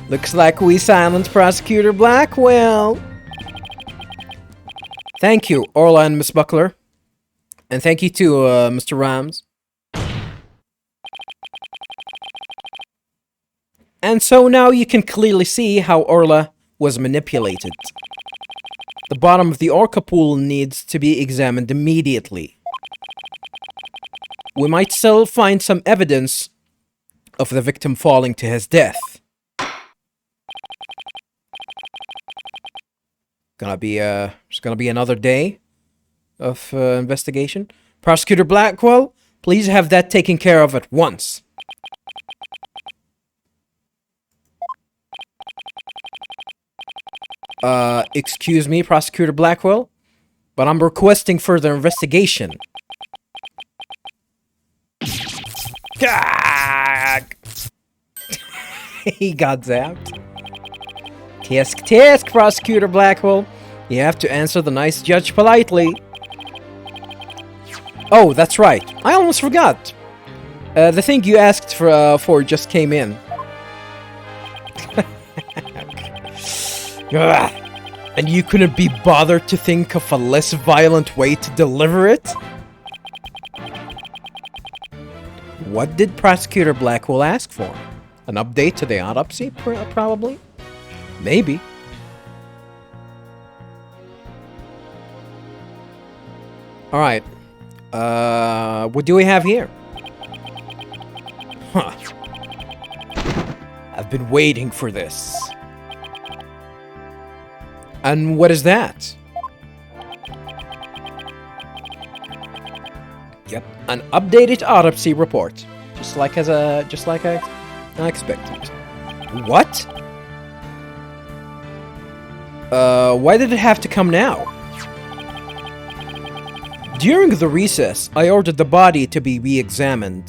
Looks like we silenced Prosecutor Blackwell. Thank you, Orla and Miss Buckler. And thank you to Mr. Rams. And so now you can clearly see how Orla was manipulated. The bottom of the Orca pool needs to be examined immediately. We might still find some evidence of the victim falling to his death. It's gonna be another day of investigation. Prosecutor Blackwell, please have that taken care of at once. Excuse me, Prosecutor Blackwell, but I'm requesting further investigation. He got zapped. Tisk, Prosecutor Blackwell. You have to answer the nice judge politely. Oh, that's right. I almost forgot. The thing you asked for just came in. And you couldn't be bothered to think of a less violent way to deliver it? What did Prosecutor Blackwell ask for? An update to the autopsy, probably? Maybe. Alright. What do we have here? Huh. I've been waiting for this. And what is that? Yep, an updated autopsy report. Just like I expected. What? Why did it have to come now? During the recess, I ordered the body to be re-examined.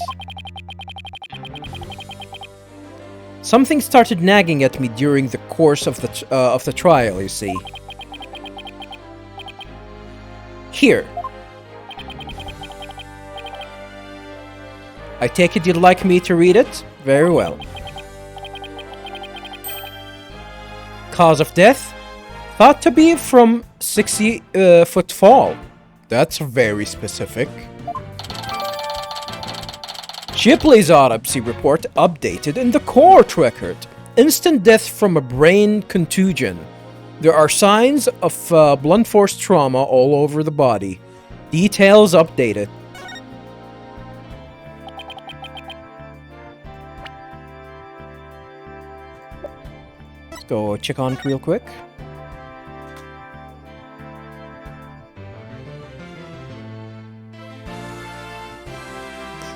Something started nagging at me during the course of the trial, you see. Here. I take it you'd like me to read it? Very well. Cause of death? Thought to be from 60-foot fall. That's very specific. Shipley's autopsy report updated in the court record. Instant death from a brain contusion. There are signs of blunt force trauma all over the body. Details updated. Let's go check on it real quick.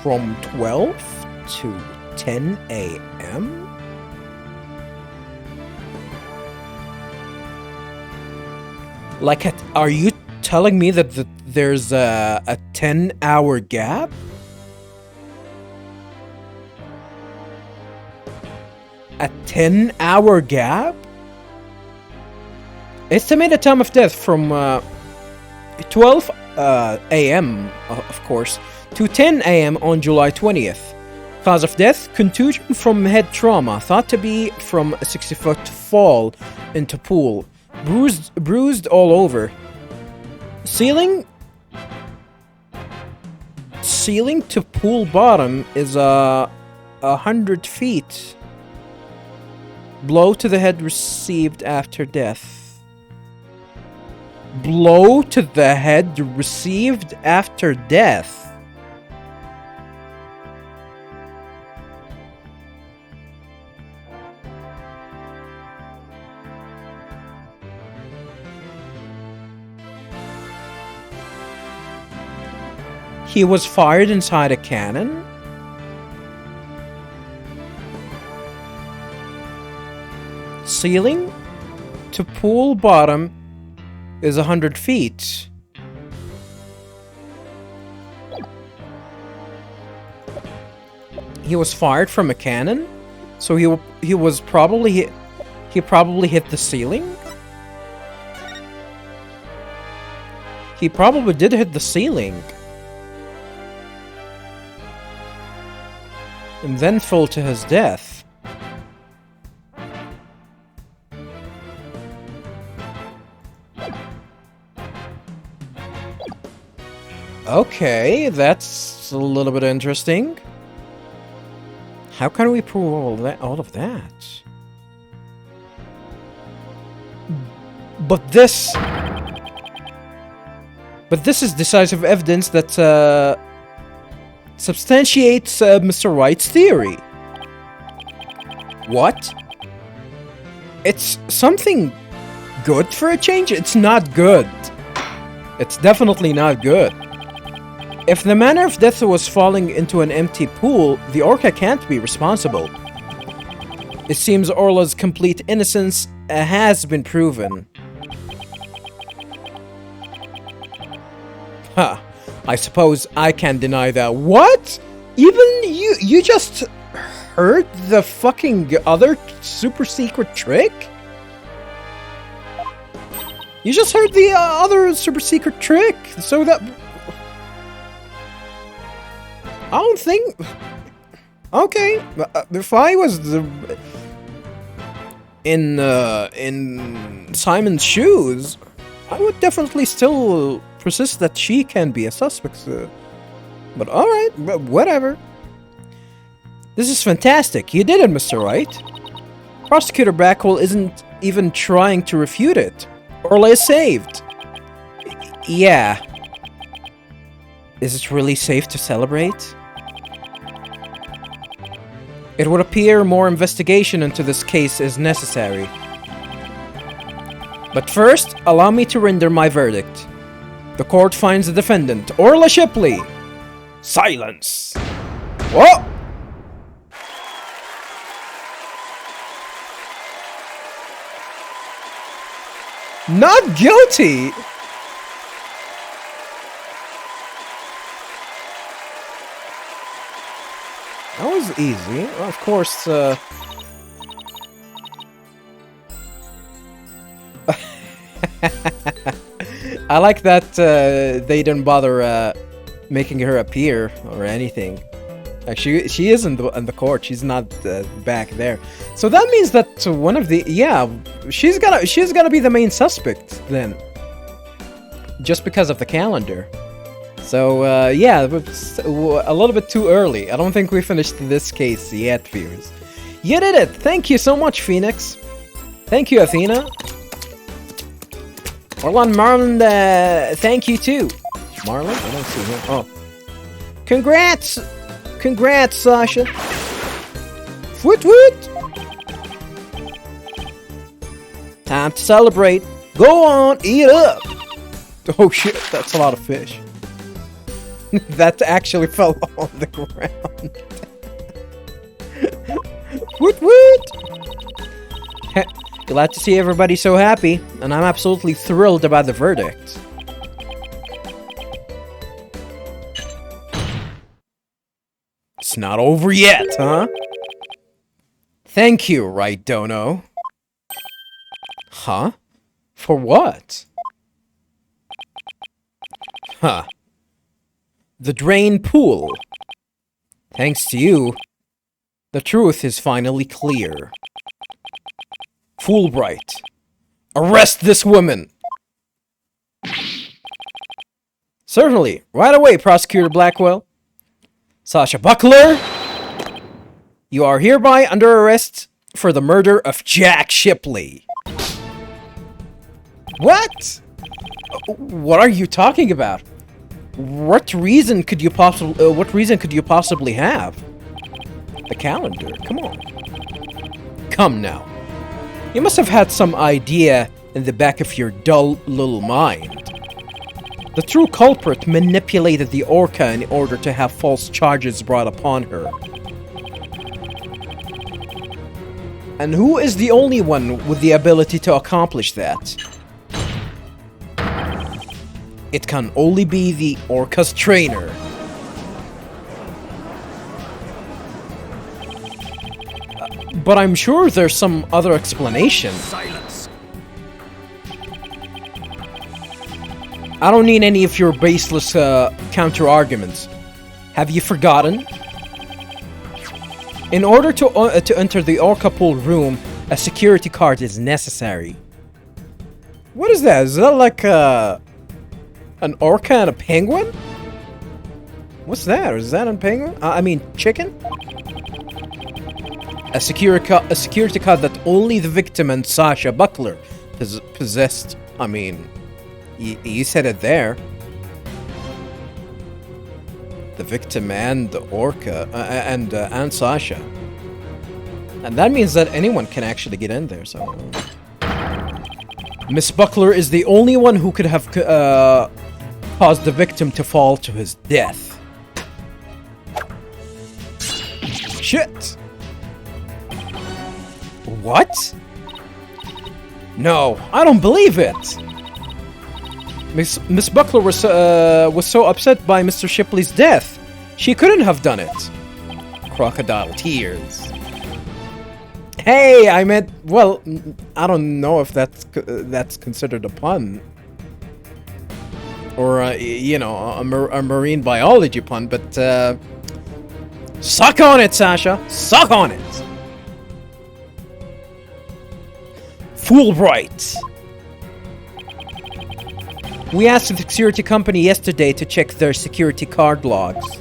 From 12 to 10 a.m.? Like, are you telling me that there's a 10-hour gap? A 10-hour gap? Estimated time of death from 12 a.m., of course, to 10 a.m. on July 20th. Cause of death, contusion from head trauma, thought to be from a 60-foot fall into pool. Bruised all over. Ceiling to pool bottom is 100 feet. Blow to the head received after death. Blow to the head received after death. He was fired inside a cannon? Ceiling to pool bottom is 100 feet. He was fired from a cannon? So he was probably he probably hit the ceiling? He probably did hit the ceiling. and then fall to his death. Okay, that's a little bit interesting. How can we prove all of that? But this is decisive evidence that substantiates Mr. Wright's theory. What? It's something good for a change? It's not good. It's definitely not good. If the manner of death was falling into an empty pool, the Orca can't be responsible. It seems Orla's complete innocence has been proven. Huh. I suppose I can't deny that. What? Even you just heard the fucking other super secret trick? You just heard the other super secret trick, so that... I don't think... Okay, if I was in Simon's shoes, I would definitely still persist that she can be a suspect. But alright, whatever. This is fantastic. You did it, Mr. Wright. Prosecutor Blackwell isn't even trying to refute it. Orla is saved. Yeah. Is it really safe to celebrate? It would appear more investigation into this case is necessary. But first, allow me to render my verdict. The court finds the defendant, Orla Shipley. Silence! Whoa! Not guilty! That was easy. Of course, I like that they didn't bother making her appear or anything. She is in the court. She's not back there. So that means that one of the she's gonna be the main suspect then, just because of the calendar. So yeah, it's a little bit too early. I don't think we finished this case yet, viewers. You did it. Thank you so much, Phoenix. Thank you, Athena. Orlan Marlon, thank you too. Marlon? I don't see him. Oh. Congrats! Congrats, Sasha. Woot woot! Time to celebrate. Go on, eat up! Oh shit, that's a lot of fish. That actually fell on the ground. Woot woot! Glad to see everybody so happy, and I'm absolutely thrilled about the verdict. It's not over yet, huh? Thank you, Wright Dono. Huh? For what? Huh. The drain pool. Thanks to you, the truth is finally clear. Fulbright, arrest this woman! Certainly, right away, Prosecutor Blackwell. Sasha Buckler, you are hereby under arrest for the murder of Jack Shipley. What? What are you talking about? What reason could you possibly have? The calendar, come on. Come now. You must have had some idea in the back of your dull little mind. The true culprit manipulated the Orca in order to have false charges brought upon her. And who is the only one with the ability to accomplish that? It can only be the Orca's trainer. But I'm sure there's some other explanation. Silence. I don't need any of your baseless counter-arguments. Have you forgotten? In order to enter the Orca pool room, a security card is necessary. What is that? Is that like an orca and a penguin? What's that? Is that a penguin? I mean, chicken? A security card that only the victim and Sasha Buckler possessed. I mean, you said it there. The victim and the orca and Sasha, and that means that anyone can actually get in there. So, Miss Buckler is the only one who could have caused the victim to fall to his death. Shit. What? No, I don't believe it. Miss Buckler was so upset by Mr. Shipley's death. She couldn't have done it. Crocodile tears. Hey, I meant, well, I don't know if that's considered a pun. Or, you know, a marine biology pun, but, suck on it, Sasha! Suck on it! Wright. We asked the security company yesterday to check their security card logs.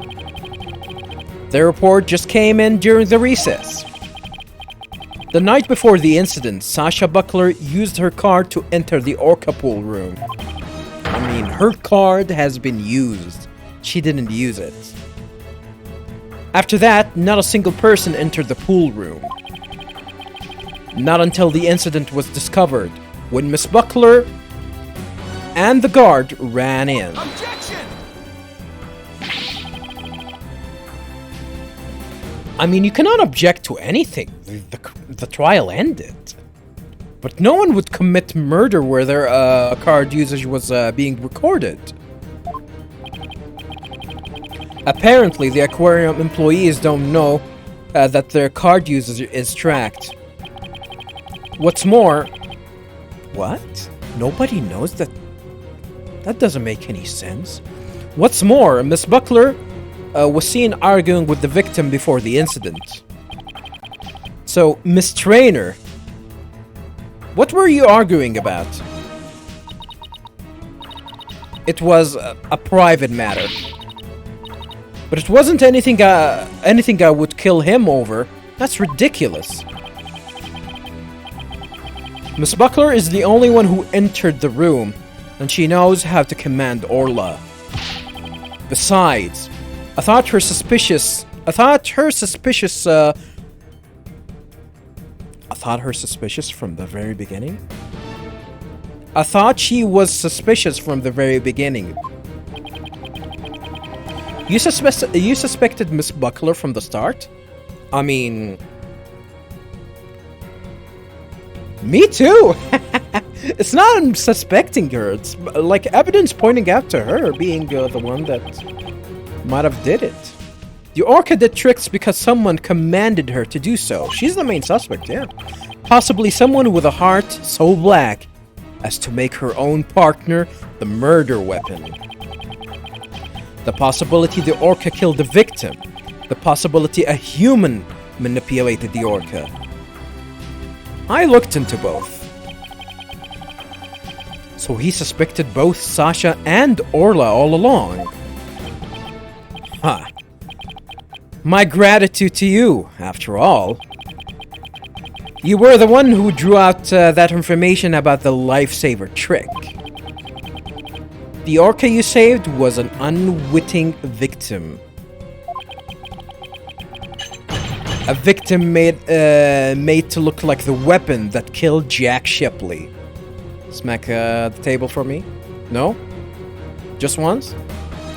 Their report just came in during the recess. The night before the incident, Sasha Buckler used her card to enter the Orca pool room. I mean, her card has been used. She didn't use it. After that, not a single person entered the pool room. Not until the incident was discovered, when Miss Buckler and the guard ran in. Objection! I mean, you cannot object to anything. The trial ended. But no one would commit murder where their card usage was being recorded. Apparently, the aquarium employees don't know that their card usage is tracked. What's more... What? Nobody knows that? That doesn't make any sense. What's more, Miss Buckler was seen arguing with the victim before the incident. So, Miss Trainer, what were you arguing about? It was a private matter. But it wasn't anything I would kill him over. That's ridiculous. Miss Buckler is the only one who entered the room, and she knows how to command Orla. Besides, I thought her suspicious from the very beginning? I thought she was suspicious from the very beginning. You suspected Miss Buckler from the start? I mean... Me too! It's not I'm suspecting her, it's like evidence pointing out to her being the one that might have did it. The Orca did tricks because someone commanded her to do so. She's the main suspect, yeah. Possibly someone with a heart so black as to make her own partner the murder weapon. The possibility the Orca killed the victim. The possibility a human manipulated the Orca. I looked into both. So he suspected both Sasha and Orla all along. Huh. My gratitude to you, after all. You were the one who drew out that information about the lifesaver trick. The Orca you saved was an unwitting victim. A victim made to look like the weapon that killed Jack Shipley. Smack the table for me? No? Just once?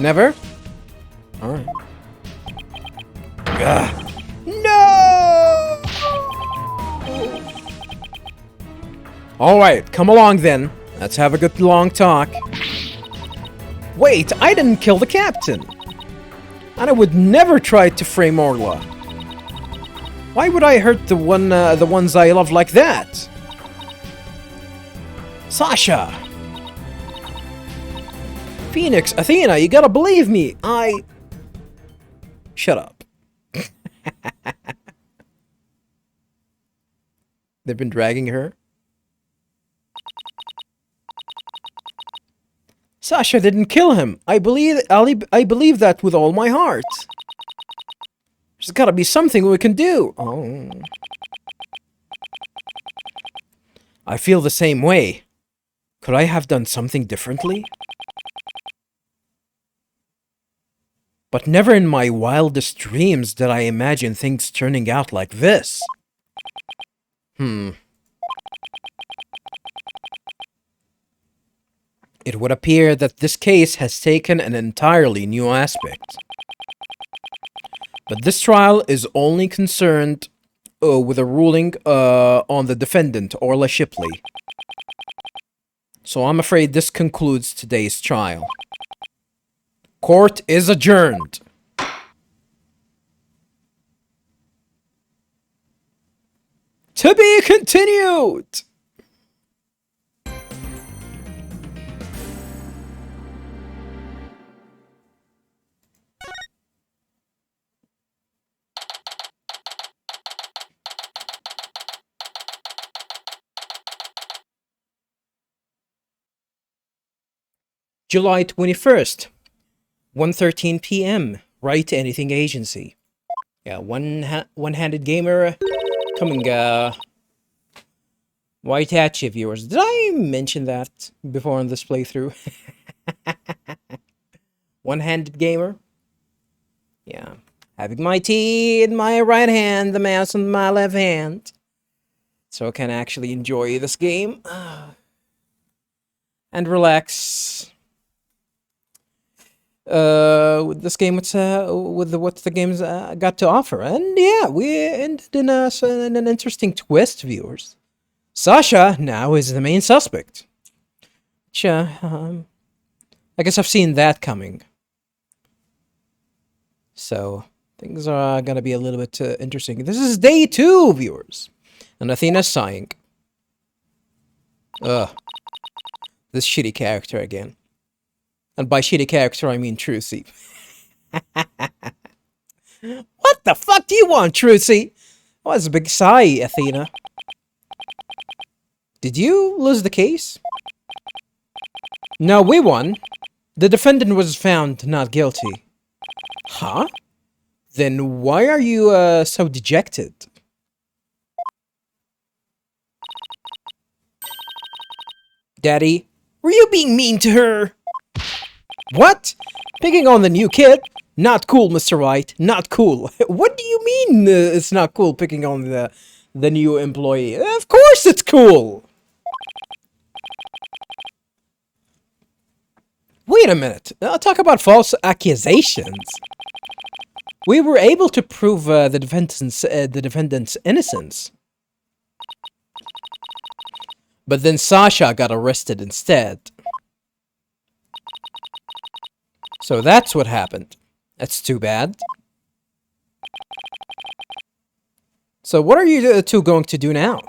Never? Alright. No! Alright, come along then. Let's have a good long talk. Wait, I didn't kill the captain. And I would never try to frame Orla. Why would I hurt the ones I love like that? Sasha! Phoenix, Athena, you gotta believe me. Shut up. They've been dragging her. Sasha didn't kill him. I believe that with all my heart. There's gotta be something we can do. Oh. I feel the same way. Could I have done something differently? But never in my wildest dreams did I imagine things turning out like this. It would appear that this case has taken an entirely new aspect. But this trial is only concerned with a ruling on the defendant, Orla Shipley. So I'm afraid this concludes today's trial. Court is adjourned. To be continued! July 21st, 1:13 p.m. Wright Anything Agency. Yeah, one-handed gamer coming right at you, viewers. Did I mention that before on this playthrough? One-handed gamer. Yeah, having my tea in my right hand, the mouse in my left hand, so I can actually enjoy this game and relax. With this game, what the game's got to offer, and yeah, we ended in an interesting twist, viewers. Sasha now is the main suspect. Which, I guess I've seen that coming. So things are gonna be a little bit interesting. This is day 2, viewers, and Athena's sighing. Ugh, this shitty character again. And by shitty character, I mean Trucy. What the fuck do you want, Trucy? Oh, that's a big sigh, Athena. Did you lose the case? No, we won. The defendant was found not guilty. Huh? Then why are you, so dejected? Daddy, were you being mean to her? What? Picking on the new kid? Not cool, Mr. Wright. Not cool. What do you mean it's not cool picking on the new employee? Of course it's cool! Wait a minute. Talk about false accusations. We were able to prove the defendant's innocence. But then Sasha got arrested instead. So that's what happened. That's too bad. So what are you two going to do now?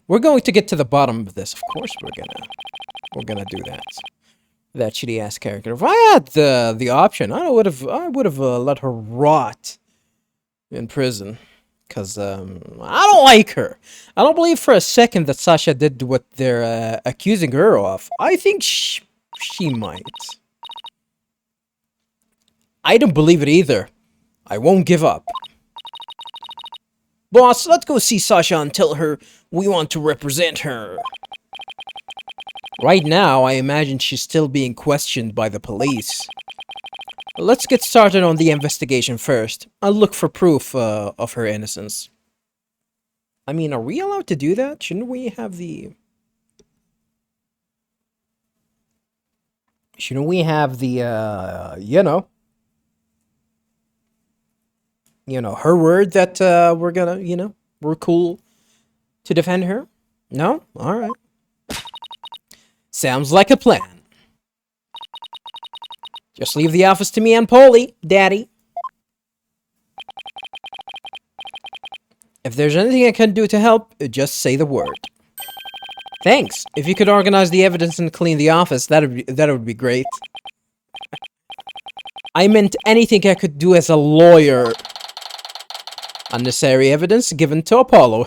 We're going to get to the bottom of this. Of course we're gonna do that. That shitty ass character. If I had the option, I would have let her rot in prison. Cause I don't like her. I don't believe for a second that Sasha did what they're accusing her of. I think she might. I don't believe it either. I won't give up. Boss, let's go see Sasha and tell her we want to represent her. Right now, I imagine she's still being questioned by the police. Let's get started on the investigation first. I'll look for proof of her innocence. I mean, are we allowed to do that? Shouldn't we have the... Shouldn't we have the, her word that we're gonna, we're cool to defend her? No? Alright. Sounds like a plan. Just leave the office to me and Polly, Daddy. If there's anything I can do to help, just say the word. Thanks. If you could organize the evidence and clean the office, that would be great. I meant anything I could do as a lawyer. Unnecessary evidence given to Apollo.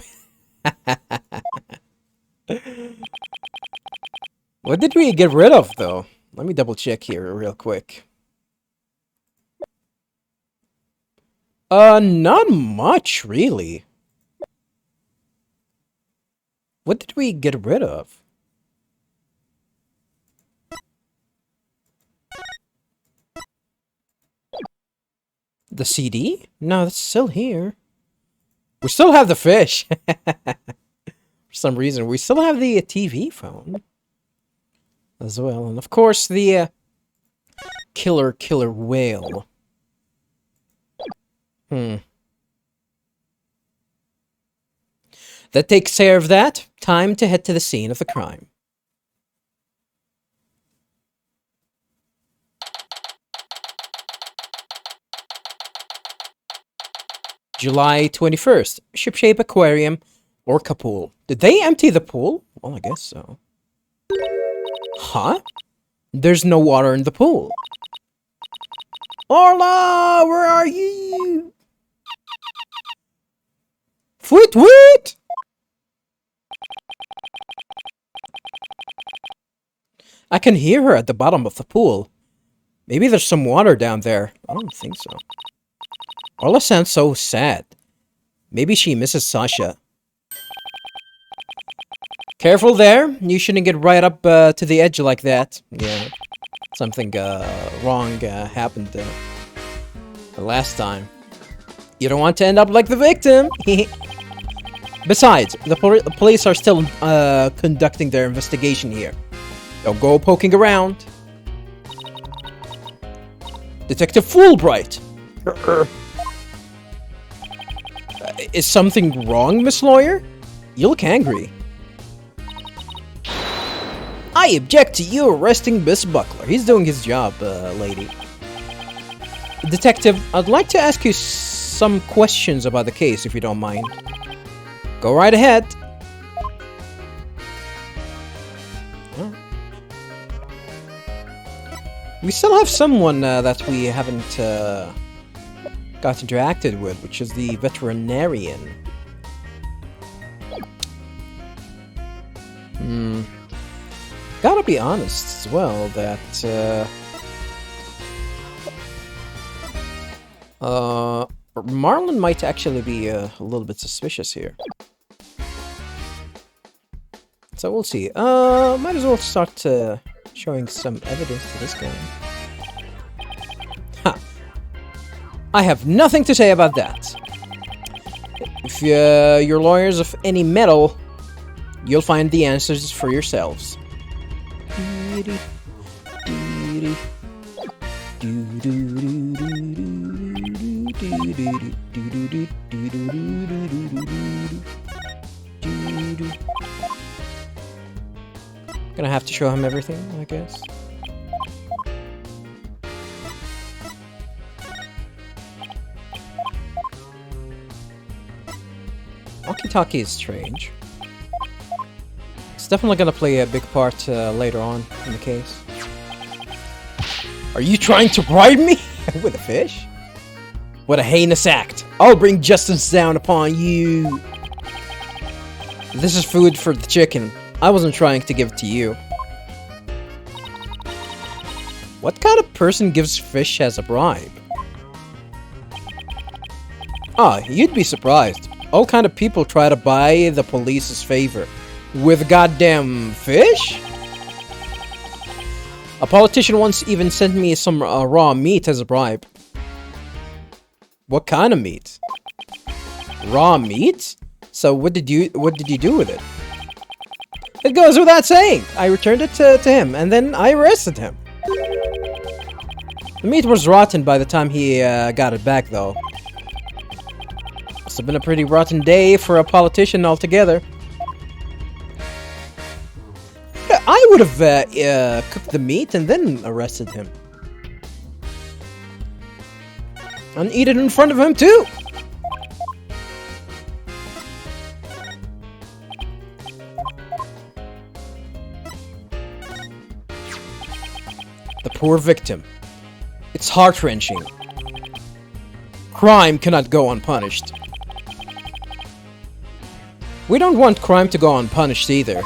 What did we get rid of, though? Let me double check here real quick. Not much, really. What did we get rid of? The CD? No, that's still here. We still have the fish. For some reason, we still have the TV phone. As well. And of course, the killer whale. That takes care of that. Time to head to the scene of the crime. July 21st. Ship-shape aquarium. Orca pool. Did they empty the pool? Well, I guess so. Huh? There's no water in the pool. Orla, where are you? Fwit! I can hear her at the bottom of the pool. Maybe there's some water down there. I don't think so. Orla sounds so sad. Maybe she misses Sasha. Careful there. You shouldn't get right up to the edge like that. Yeah. Something wrong happened the last time. You don't want to end up like the victim. Besides, the police are still conducting their investigation here. Don't go poking around. Detective Fulbright. Is something wrong, Miss Lawyer? You look angry. I object to you arresting Miss Buckler. He's doing his job, lady. Detective, I'd like to ask you some questions about the case, if you don't mind. Go right ahead. Oh. We still have someone that we haven't got interacted with, which is the veterinarian. Gotta be honest as well that Marlon might actually be a little bit suspicious here. So we'll see. Might as well start showing some evidence to this guy. Ha! I have nothing to say about that. If your lawyer's of any metal, you'll find the answers for yourselves. Gonna have to show him everything, I guess. Walkie-talkie is strange. It's definitely gonna play a big part later on in the case. Are you trying to bribe me? With a fish? What a heinous act. I'll bring justice down upon you. This is food for the chicken. I wasn't trying to give it to you. What kind of person gives fish as a bribe? Ah, you'd be surprised. All kind of people try to buy the police's favor. With goddamn fish? A politician once even sent me some raw meat as a bribe. What kind of meat? Raw meat? So what did you do with it? It goes without saying. I returned it to him, and then I arrested him. The meat was rotten by the time he got it back, though. Must have been a pretty rotten day for a politician altogether. I would have cooked the meat and then arrested him. And eat it in front of him, too! The poor victim. It's heart-wrenching. Crime cannot go unpunished. We don't want crime to go unpunished either.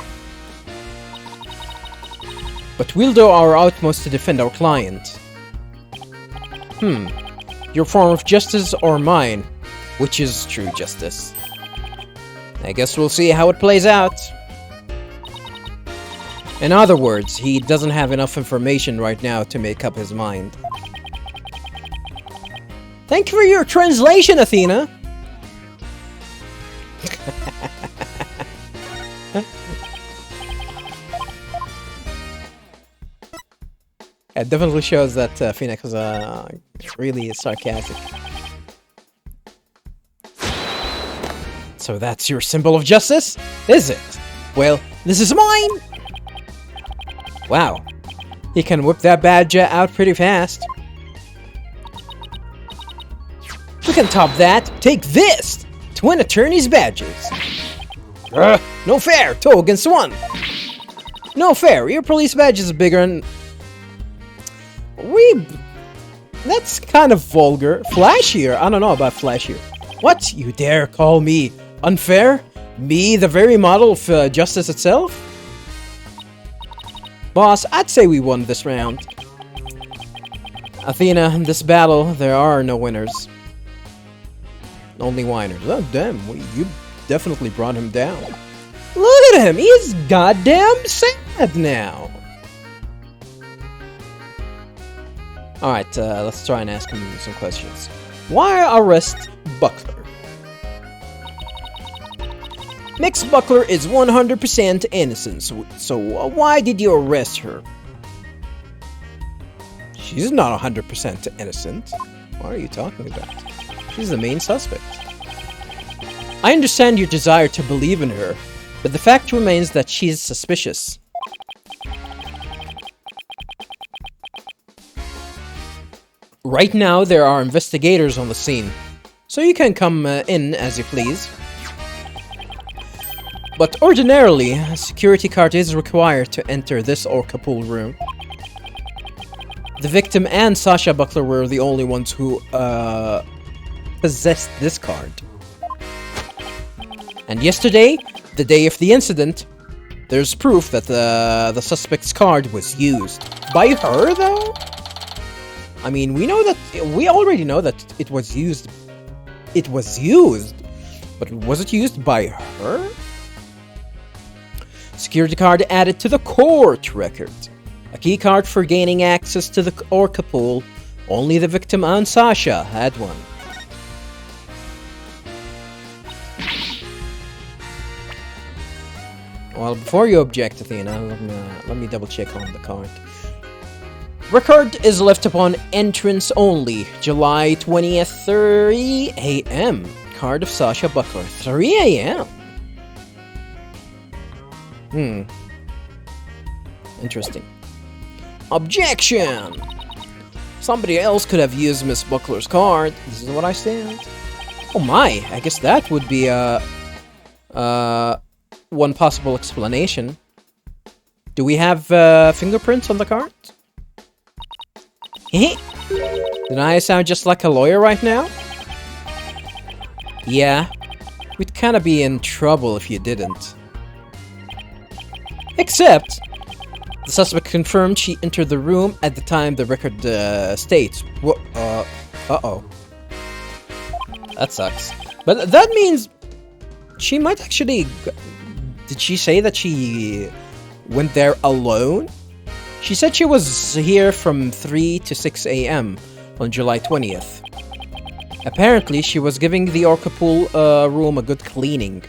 But we'll do our utmost to defend our client. Your form of justice or mine? Which is true justice? I guess we'll see how it plays out. In other words, he doesn't have enough information right now to make up his mind. Thank you for your translation, Athena! It definitely shows that Phoenix is really sarcastic. So that's your symbol of justice? Is it? Well, this is mine! Wow. He can whip that badge out pretty fast. We can top that. Take this! Twin attorneys badges. No fair! 2 against 1! No fair! Your police badge is bigger and... That's kind of vulgar. Flashier? I don't know about flashier. What? You dare call me unfair? Me, the very model of justice itself? Boss, I'd say we won this round. Athena, in this battle, there are no winners. Only whiners. Oh, damn. You definitely brought him down. Look at him! He's goddamn sad now! Alright, let's try and ask him some questions. Why arrest Buckler? Miss Buckler is 100% innocent, so why did you arrest her? She's not 100% innocent. What are you talking about? She's the main suspect. I understand your desire to believe in her, but the fact remains that she's suspicious. Right now, there are investigators on the scene, so you can come in as you please. But ordinarily, a security card is required to enter this Orca pool room. The victim and Sasha Buckler were the only ones who possessed this card. And yesterday, the day of the incident, there's proof that the suspect's card was used. By her, though? I mean, we already know that it was used. It was used, but was it used by her? Security card added to the court record. A key card for gaining access to the Orca pool. Only the victim and Sasha had one. Well, before you object, Athena, let me double check on the card. Record is left upon entrance only. July 20th, 3 a.m. Card of Sasha Buckler. 3 a.m. Interesting. Objection! Somebody else could have used Miss Buckler's card. This is what I stand. Oh my, I guess that would be one possible explanation. Do we have fingerprints on the card? Did I sound just like a lawyer right now? Yeah, we'd kinda be in trouble if you didn't. Except, the suspect confirmed she entered the room at the time the record states. Uh-oh. That sucks. But that means she might actually... Did she say that she went there alone? She said she was here from 3 to 6 a.m. on July 20th. Apparently, she was giving the Orca pool room a good cleaning.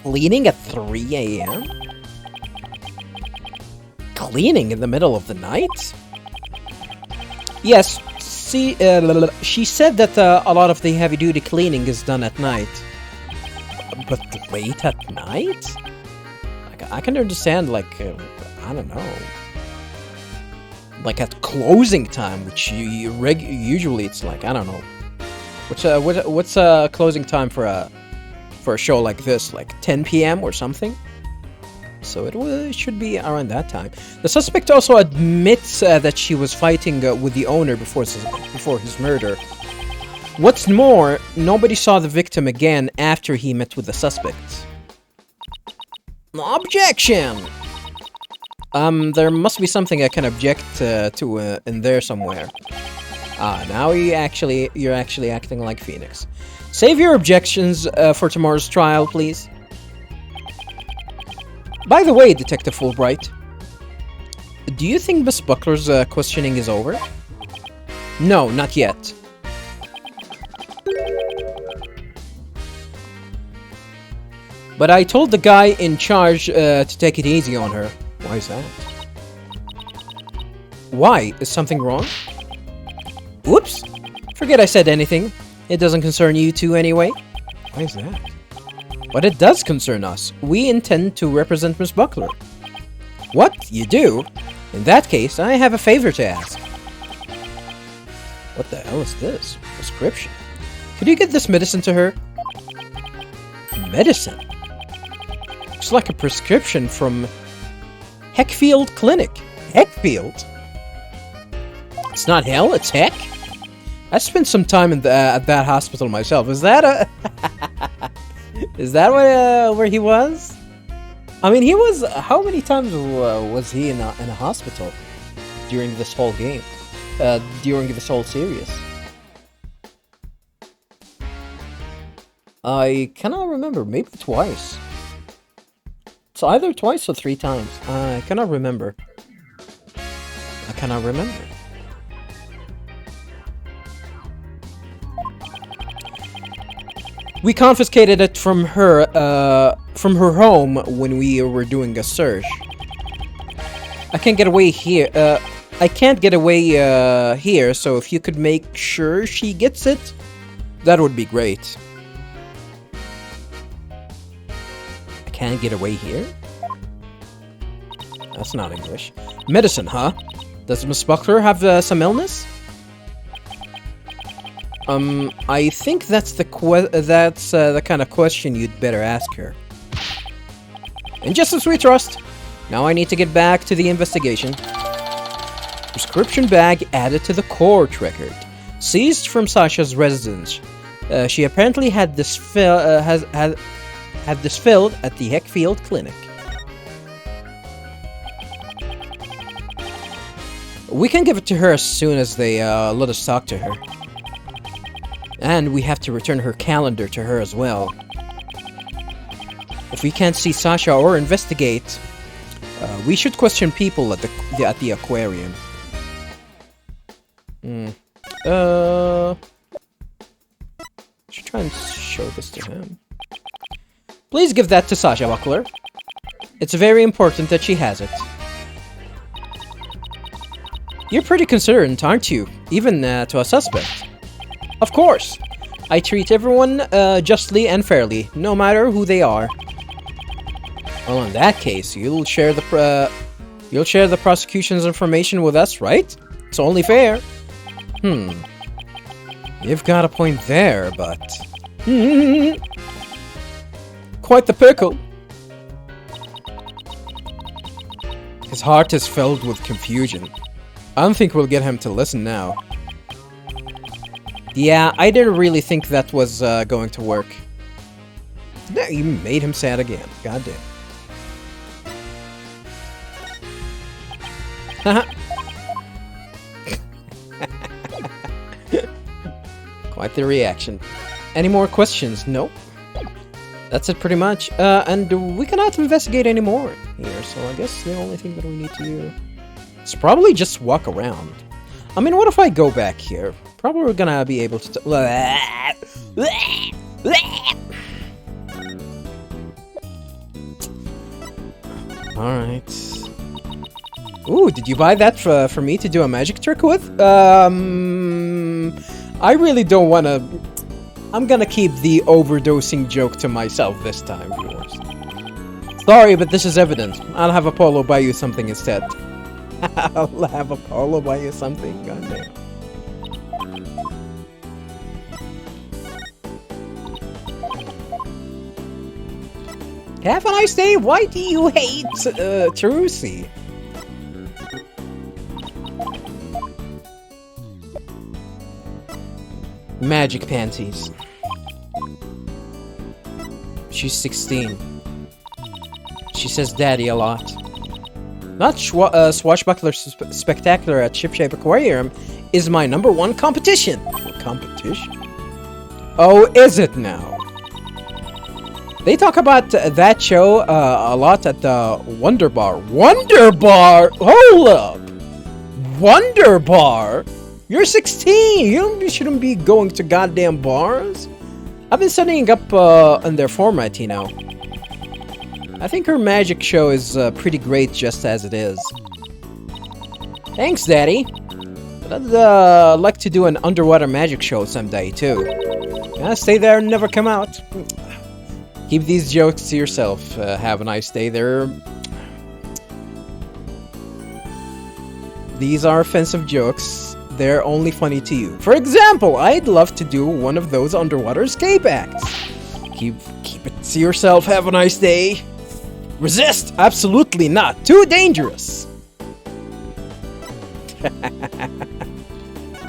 Cleaning at 3 a.m.? Cleaning in the middle of the night? Yes, see, she said that a lot of the heavy-duty cleaning is done at night. But late at night? Like, I can understand, like, I don't know. Like at closing time, which usually it's like, I don't know. What's closing time for a show like this? Like 10 p.m. or something? So it should be around that time. The suspect also admits that she was fighting with the owner before his murder. What's more, nobody saw the victim again after he met with the suspect. Objection! There must be something I can object to in there somewhere. Ah, now you're actually acting like Phoenix. Save your objections for tomorrow's trial, please. By the way, Detective Fulbright, do you think Miss Buckler's questioning is over? No, not yet. But I told the guy in charge to take it easy on her. Why is that? Why? Is something wrong? Whoops! Forget I said anything. It doesn't concern you two anyway. Why is that? But it does concern us. We intend to represent Miss Buckler. What? You do? In that case, I have a favor to ask. What the hell is this? Prescription. Could you get this medicine to her? Medicine? Looks like a prescription from Heckfield Clinic. Heckfield? It's not hell, it's Heck? I spent some time at that hospital myself. Is that a... Is that where he was? I mean, he was... How many times was he in a hospital during this whole game? During this whole series? I cannot remember. Maybe twice. It's either twice or 3 times. I cannot remember. I cannot remember. We confiscated it from her home when we were doing a search. I can't get away here. I can't get away here, so if you could make sure she gets it, that would be great. I can't get away here? That's not English. Medicine, huh? Does Miss Buckler have some illness? I think that's the kind of question you'd better ask her. And just as we trust, now I need to get back to the investigation. Prescription bag added to the court record, seized from Sasha's residence. She apparently had this filled at the Heckfield Clinic. We can give it to her as soon as they let us talk to her. And we have to return her calendar to her as well. If we can't see Sasha or investigate, we should question people at the aquarium. Should try and show this to him. Please give that to Sasha Buckler. It's very important that she has it. You're pretty concerned, aren't you? Even to a suspect. Of course. I treat everyone justly and fairly, no matter who they are. Well, in that case, you'll share the prosecution's information with us, right? It's only fair. You've got a point there, but... Quite the pickle. His heart is filled with confusion. I don't think we'll get him to listen now. Yeah, I didn't really think that was going to work. No, you made him sad again. Goddamn. Quite the reaction. Any more questions? Nope. That's it pretty much. And we cannot investigate anymore here, so I guess the only thing that we need to do is probably just walk around. I mean, what if I go back here? Probably we're gonna be able to... Alright. Ooh, did you buy that for me to do a magic trick with? I really don't wanna... I'm gonna keep the overdosing joke to myself this time, viewers. Sorry, but this is evidence. I'll have Apollo buy you something instead. I'll have Apollo buy you something? Goddamn. Have a nice day. Why do you hate Trucy? Magic panties. She's 16. She says daddy a lot. Not Swashbuckler Spectacular at Shipshape Aquarium is my #1 competition. Competition? Oh, is it now? They talk about that show a lot at the Wonder Bar. Wonder Bar? Hold up! Wonder Bar? You're 16! You shouldn't be going to goddamn bars. I've been studying up on their format, you know. I think her magic show is pretty great just as it is. Thanks, Daddy. But I'd like to do an underwater magic show someday, too. Stay there and never come out. Keep these jokes to yourself. Have a nice day there. These are offensive jokes. They're only funny to you. For example, I'd love to do one of those underwater escape acts. Keep it to yourself. Have a nice day. Resist! Absolutely not. Too dangerous.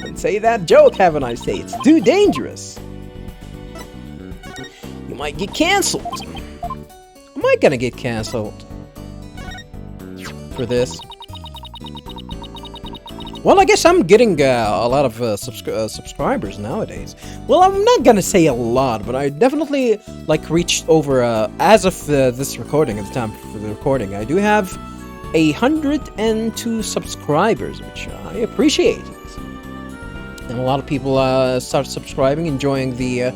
Don't say that joke. Have a nice day. It's too dangerous. You might get cancelled. Am I gonna get cancelled for this? Well, I guess I'm getting a lot of subscribers nowadays. Well, I'm not gonna say a lot, but I definitely like reached over as of this recording, at the time for the recording, I do have 102 subscribers, which I appreciate it. And a lot of people start subscribing, enjoying the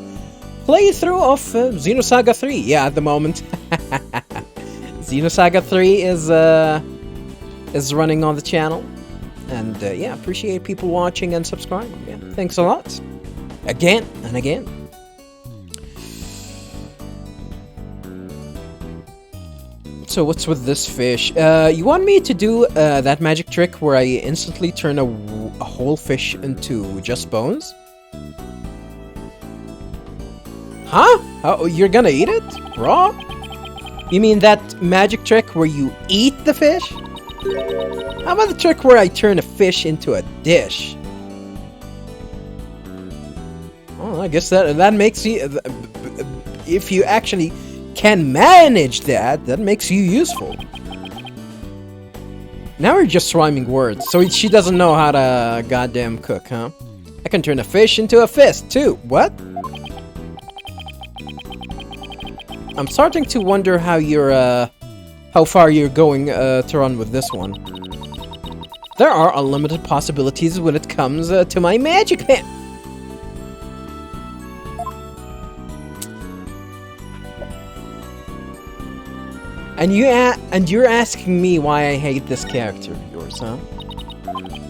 playthrough of Xenosaga 3. Yeah, at the moment, Xenosaga 3 is running on the channel. And yeah, appreciate people watching and subscribing. Yeah, thanks a lot. Again and again. So what's with this fish? You want me to do that magic trick where I instantly turn a whole fish into just bones? Huh? Oh, you're gonna eat it? Raw? You mean that magic trick where you eat the fish? How about the trick where I turn a fish into a dish? Oh, I guess that makes you... If you actually can manage that, that makes you useful. Now we're just rhyming words, so she doesn't know how to goddamn cook, huh? I can turn a fish into a fist, too. What? I'm starting to wonder how you're, how far you're going to run with this one. There are unlimited possibilities when it comes to my magic pen. And you're asking me why I hate this character of yours, huh?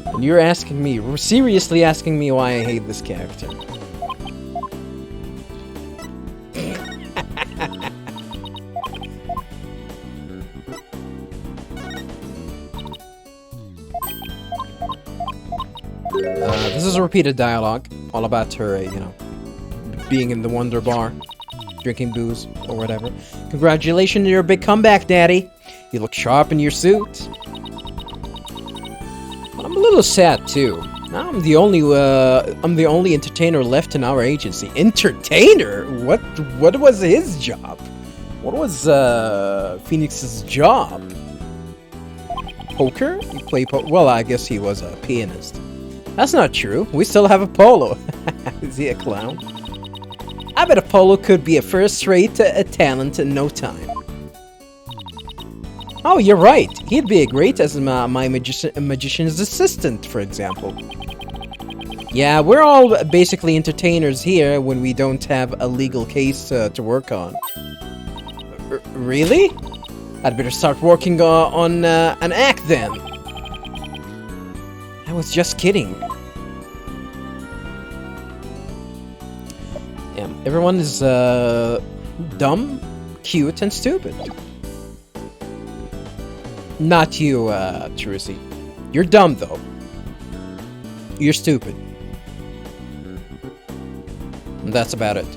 And you're asking me, seriously asking me why I hate this character. This is a repeated dialogue, all about her, you know, being in the Wonder Bar, drinking booze, or whatever. Congratulations on your big comeback, Daddy. You look sharp in your suit. But I'm a little sad, too. I'm the only entertainer left in our agency. Entertainer? What was his job? What was, Phoenix's job? Poker? He played poker? Well, I guess he was a pianist. That's not true. We still have Apollo. Is he a clown? I bet Apollo could be a first-rate talent in no time. Oh, you're right. He'd be great as my magician's assistant, for example. Yeah, we're all basically entertainers here when we don't have a legal case to work on. Really? I'd better start working on an act then. I was just kidding. Yeah, everyone is dumb, cute, and stupid. Not you, Trucy. You're dumb, though. You're stupid. And that's about it.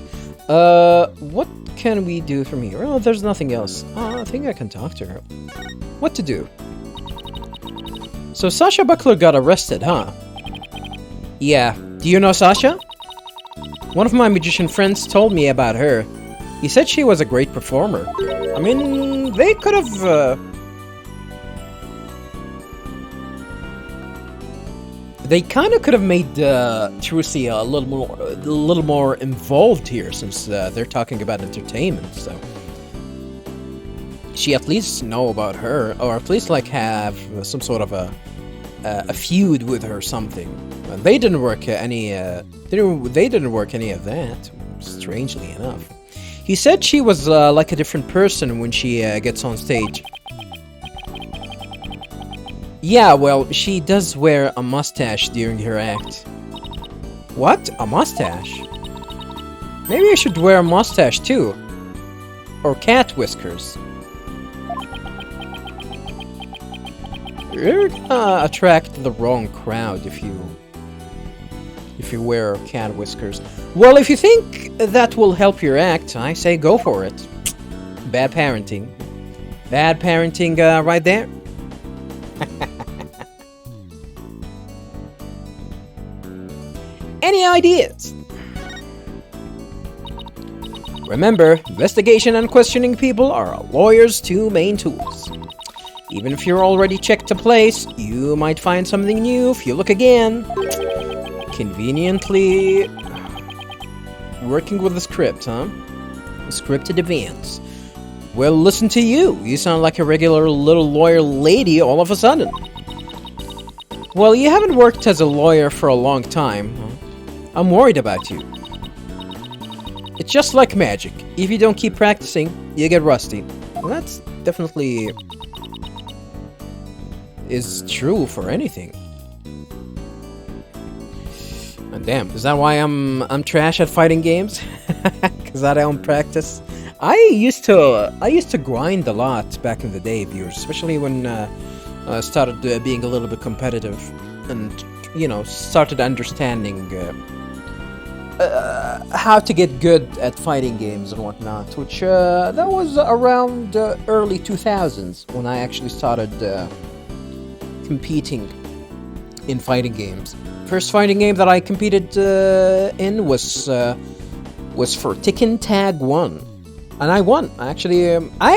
What can we do from here? Oh, there's nothing else. I think I can talk to her. What to do? So Sasha Buckler got arrested, huh? Yeah. Do you know Sasha? One of my magician friends told me about her. He said she was a great performer. I mean, they could have... They kind of could have made Trucy a little more involved here, since they're talking about entertainment. So she at least know about her, or at least like have some sort of a feud with her or something. They didn't work any. They didn't work any of that. Strangely enough, he said she was like a different person when she gets on stage. Yeah, well, she does wear a mustache during her act. What? A mustache? Maybe I should wear a mustache too. Or cat whiskers. You're gonna attract the wrong crowd if you wear cat whiskers. Well, if you think that will help your act, I say go for it. Bad parenting. Bad parenting right there. Any ideas? Remember, investigation and questioning people are a lawyer's two main tools. Even if you're already checked a place, you might find something new if you look again. Conveniently working with the script, huh? Scripted events. Well, listen to you. You sound like a regular little lawyer lady all of a sudden. Well, you haven't worked as a lawyer for a long time. I'm worried about you. It's just like magic. If you don't keep practicing, you get rusty. Well, that's definitely is true for anything. And damn, is that why I'm trash at fighting games? Because I don't practice. I used to grind a lot back in the day, viewers, especially when I started being a little bit competitive, and started understanding how to get good at fighting games and whatnot. Which that was around early 2000s when I actually started competing in fighting games. First fighting game that I competed in was for Tekken Tag 1. And I won. I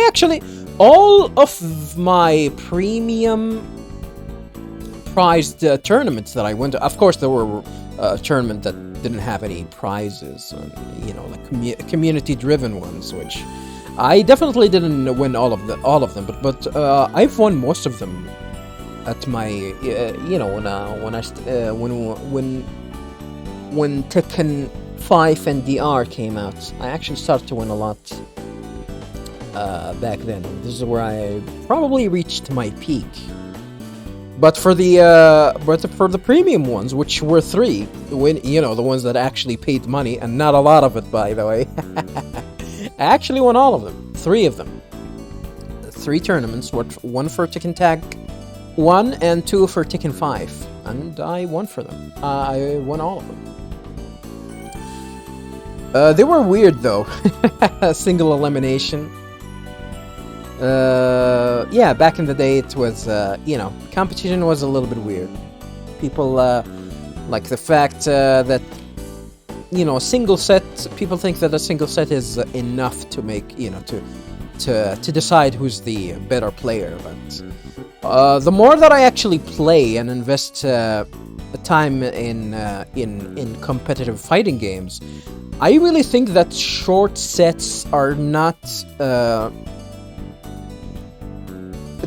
actually, all of my premium prized tournaments that I went to, of course there were tournaments that didn't have any prizes, like community-driven ones, which I definitely didn't win all of them, but I've won most of them at my, when Tekken 5 and DR came out, I actually started to win a lot back then. This is where I probably reached my peak. But for the premium ones, which were 3, the ones that actually paid money, and not a lot of it, by the way, I actually won all of them, 3 of them. 3 tournaments, 1 for Tekken Tag 1 and 2 for Tekken 5, and I won for them. I won all of them. They were weird though. Single elimination. Yeah, back in the day it was, competition was a little bit weird. People, like the fact that, a single set, people think that a single set is enough to make, to decide who's the better player, but the more that I actually play and invest time in competitive fighting games, I really think that short sets are not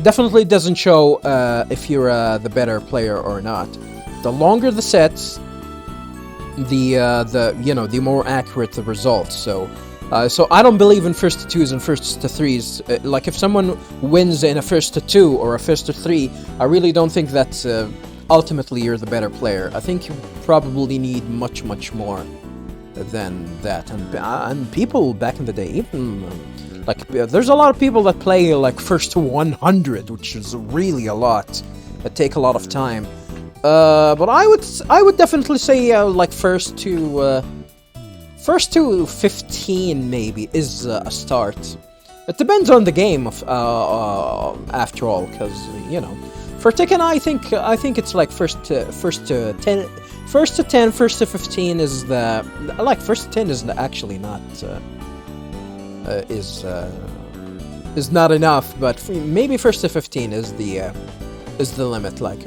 definitely doesn't show if you're the better player or not. The longer the sets, the more accurate the results. So I don't believe in first to twos and first to threes. Like if someone wins in a first to 2 or a first to 3, I really don't think that ultimately you're the better player. I think you probably need much more than that. And people back in the day, even like there's a lot of people that play like first to 100, which is really a lot. That take a lot of time. But I would definitely say like first to 15 maybe is a start. It depends on the game after all, because for Tekken I think it's like first to 10, first to 10, first to 15 is the, like first to 10 is actually not is not enough, but maybe first to 15 is the limit. Like,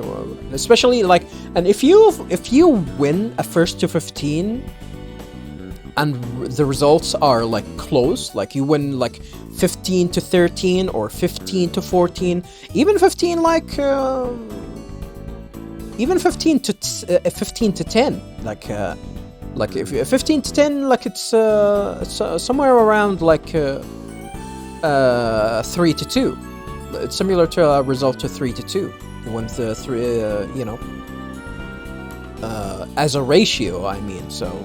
especially like, and if you win a first to 15, and the results are like close, like you win like 15 to 13 or 15 to 14, even 15 like even 15 to 15 to 10, like if 15 to 10, like it's somewhere around like 3 to 2. It's similar to a result to 3 to 2. When the 3, as a ratio, I mean. So,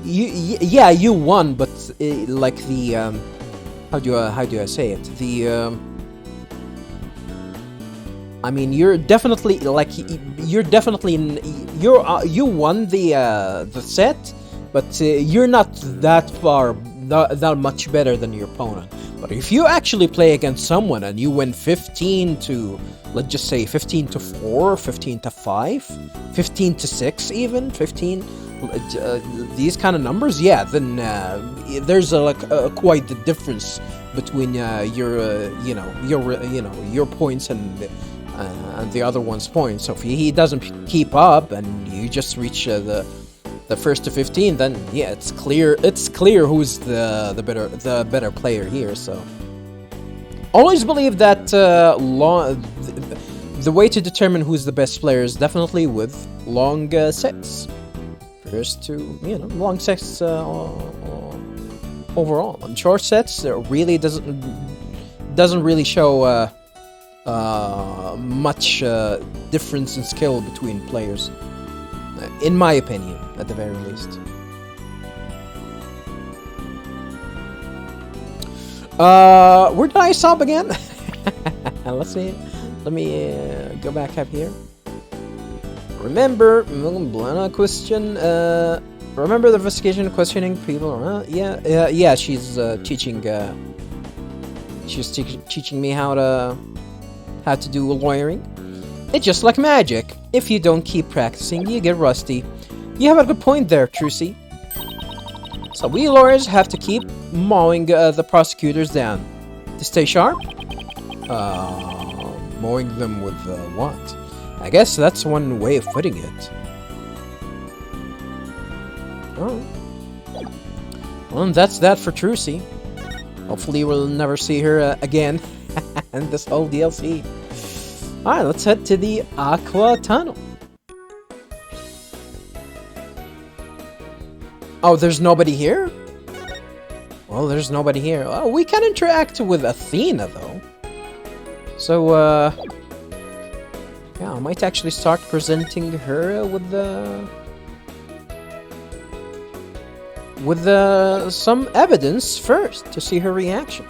you won, but like the how do I say it? I mean, you won the set, but you're not that much better than your opponent. But if you actually play against someone and you win 15 to, let's just say 15 to 4, 15 to 5, 15 to 6 even, 15, these kind of numbers, yeah, then there's quite the difference between your points and the other one's points. So if he doesn't keep up and you just reach the first to 15, then yeah, it's clear who's the better player here. So always believe that the way to determine who's the best player is definitely with long sets. First to long sets overall, and short sets really doesn't really show much difference in skill between players, in my opinion, at the very least. Where did I stop again? Let's see. Let me go back up here. Remember, question. Remember the investigation questioning people? Yeah. She's teaching. She's teaching me how to do lawyering. It's just like magic. If you don't keep practicing, you get rusty. You have a good point there, Trucy. So we lawyers have to keep mowing the prosecutors down to stay sharp. Mowing them with what? I guess that's one way of putting it. Oh. Well, and that's that for Trucy. Hopefully we'll never see her again in this whole DLC. Alright, let's head to the Aqua Tunnel. Oh, there's nobody here? Well, there's nobody here. Oh, we can interact with Athena, though. So, yeah, I might actually start presenting her with some evidence first to see her reaction.